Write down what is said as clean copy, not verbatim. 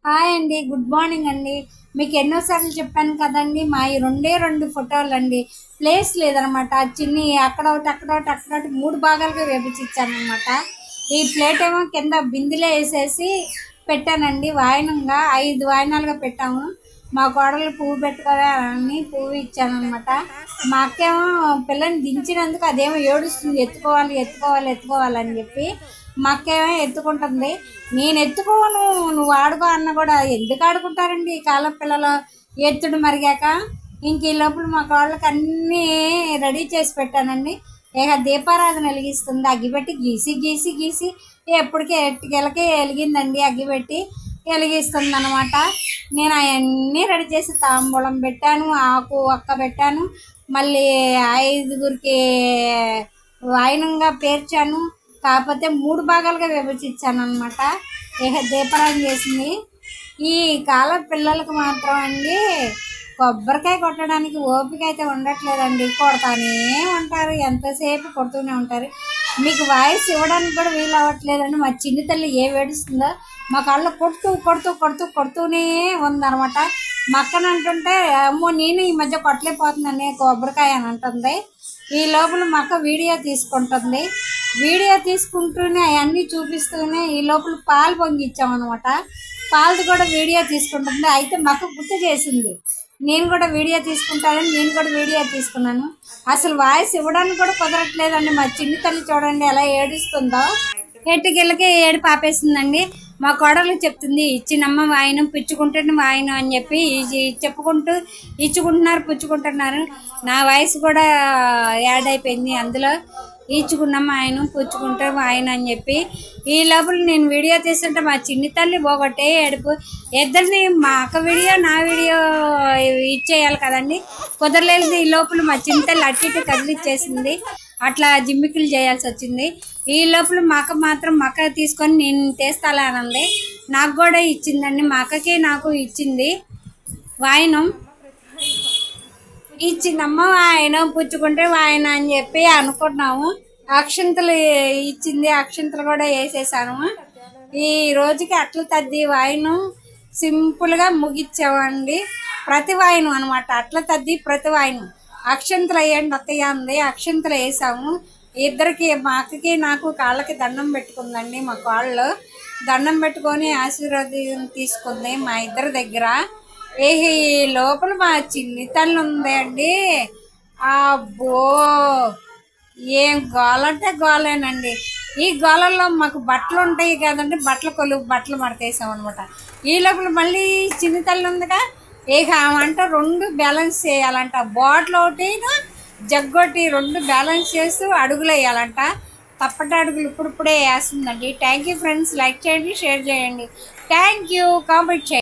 Hi అండి, good morning అండి. మీకు ఎన్నోసార్లు చెప్పాను కదండి, మా ఈ రెండే రెండు ఫోటోలు అండి. ప్లేస్ లేదనమాట. చిన్ని అక్కడొకటి అక్కడొకటి అక్కడొకటి 3 భాగాలుగా విభజించానమాట. ఈ ప్లేట్ ఏమో కింద బిందెలో వేసేసి పెట్టానండి. వాయనంగా 5 వాయనాలుగా పెట్టాము. మా కోడలు పువ్వు పెట్టుకోవాలని పువ్వు ఇచ్చానమాట. మా అక్కేమో పిల్లని దించినందుకు అదేమో ఏడుస్తుంది, ఎత్తుకోవాలి ఎత్తుకోవాలి ఎత్తుకోవాలని చెప్పి. మా అక్కేమో ఎత్తుకుంటుంది. నేను ఎత్తుకోను, నువ్వు ఆడుకో అన్న కూడా ఎందుకు ఆడుకుంటారండి ఈ కాలం పిల్లలు. ఎత్తుడు మరిగాక ఇంక ఈ లోపల మా కోళ్ళకి అన్నీ రెడీ చేసి పెట్టానండి. ఇక దీపారాధన వెలిగిస్తుంది. అగ్గిపెట్టి గీసి గీసి గీసి ఎప్పటికీ ఎట్టుకెళ్ళకి వెలిగిందండి. అగ్గిపెట్టి వెలిగిస్తుంది అనమాట. నేను అవన్నీ రెడీ చేసి తాంబూలం పెట్టాను, ఆకు ఒక్క పెట్టాను, మళ్ళీ 5గురికి వాయినంగా పేర్చాను. కాకపోతే 3 భాగాలుగా విభజించాను అనమాట. ఇక దీపారాధన చేసింది. ఈ కాలం పిల్లలకు మాత్రం అండి కొబ్బరికాయ కొట్టడానికి ఓపిక అయితే ఉండట్లేదండి. కొడతానే ఉంటారు, ఎంతసేపు కొడుతూనే ఉంటారు. మీకు వాయిస్ ఇవ్వడానికి కూడా వీలు అవ్వట్లేదండి. మా చిన్ని తల్లి ఏడుస్తుందో మా కళ్ళు కొడుతూ కొడుతూ కొడుతూ కొడుతూనే ఉందనమాట. మా అక్కని అంటుంటే అమ్మో నేను ఈ మధ్య కొట్టలేకపోతుందని కొబ్బరికాయ అని అంటుంది. ఈ లోపల మా అక్క వీడియో తీసుకుంటుంది. వీడియో తీసుకుంటూనే అవన్నీ చూపిస్తూనే ఈ లోపల పాలు పొంగిచ్చామన్నమాట. పాలది కూడా వీడియో తీసుకుంటుంది. అయితే మా అక్క గుర్తు చేసింది, నేను కూడా వీడియో తీసుకుంటానని నేను కూడా వీడియో తీసుకున్నాను. అసలు వాయిస్ ఇవ్వడానికి కూడా కుదరట్లేదండి. మా చిన్ని తల్లి చూడండి ఎలా ఏడుస్తుందో. ఎట్టుకెళ్ళకి ఏడు పాపేస్తుందండి. మా కోడలు చెప్తుంది, ఇచ్చినమ్మ వాయనం పుచ్చుకుంటున్న వాయనం అని చెప్పి చెప్పుకుంటూ ఇచ్చుకుంటున్నారు పుచ్చుకుంటున్నారు. నా వాయిస్ కూడా యాడ్ అయిపోయింది అందులో. ఇచ్చుకున్నమ్మ ఆయన పుచ్చుకుంటే వాయన అని చెప్పి ఈ లోపల నేను వీడియో తీస్తుంటే మా చిన్ని తల్లి ఒకటే ఏడుపు. ఇద్దరిని మా అక్క వీడియో నా వీడియో ఇచ్చేయాలి కదండి, కుదరలేదు. ఈ లోపల మా చిన్ని తల్లి అటు ఇటు కదిలిచ్చేసింది. అట్లా జిమ్మికులు చేయాల్సి వచ్చింది. ఈ లోపల మా అక్క మాత్రం మా అక్క తీసుకొని నేను తీస్తాలే అనండి. నాకు కూడా ఇచ్చిందండి. మా అక్కకి నాకు ఇచ్చింది వాయనం. ఇచ్చిందమ్మ వాయనం పుచ్చుకుంటే వాయన అని చెప్పి అనుకున్నాము. అక్షింతలు ఇచ్చింది, అక్షింతలు కూడా వేసేసాను. ఈ రోజుకి అట్ల తద్ది వాయనం సింపుల్గా ముగిచ్చామండి. ప్రతి వాయనం అనమాట. అట్ల తద్ది ప్రతి వాయనం. అక్షింతలు వేయండి అత్తయ్య అంది. అక్షింతలు వేసాము. ఇద్దరికి మా అక్కకి నాకు కాళ్ళకి దండం పెట్టుకుందండి. మా కాళ్ళు దండం పెట్టుకొని ఆశీర్వాదం తీసుకుంది మా ఇద్దరి దగ్గర. ఈ లోపల మా చిన్ని తల్లి ఉంది అండి. అబ్బో ఏం గోలంటే గోలేనండి. ఈ గోళల్లో మాకు బట్టలు ఉంటాయి కదండి, బట్టలు మడతేసాం అనమాట. ఈ లోపల మళ్ళీ చిన్ని తల్లి ఉందిగా, ఇక ఆమంట 2 బ్యాలెన్స్ చేయాలంట. బాటిల్ ఒకటి జగ్గొట్టి 2 బ్యాలెన్స్ చేస్తూ అడుగులు వేయాలంట. తప్పటి అడుగులు ఇప్పుడిప్పుడే వేస్తుందండి. Thank you friends. లైక్ చేయండి, షేర్ చేయండి. Thank you. కామెంట్ చేయండి.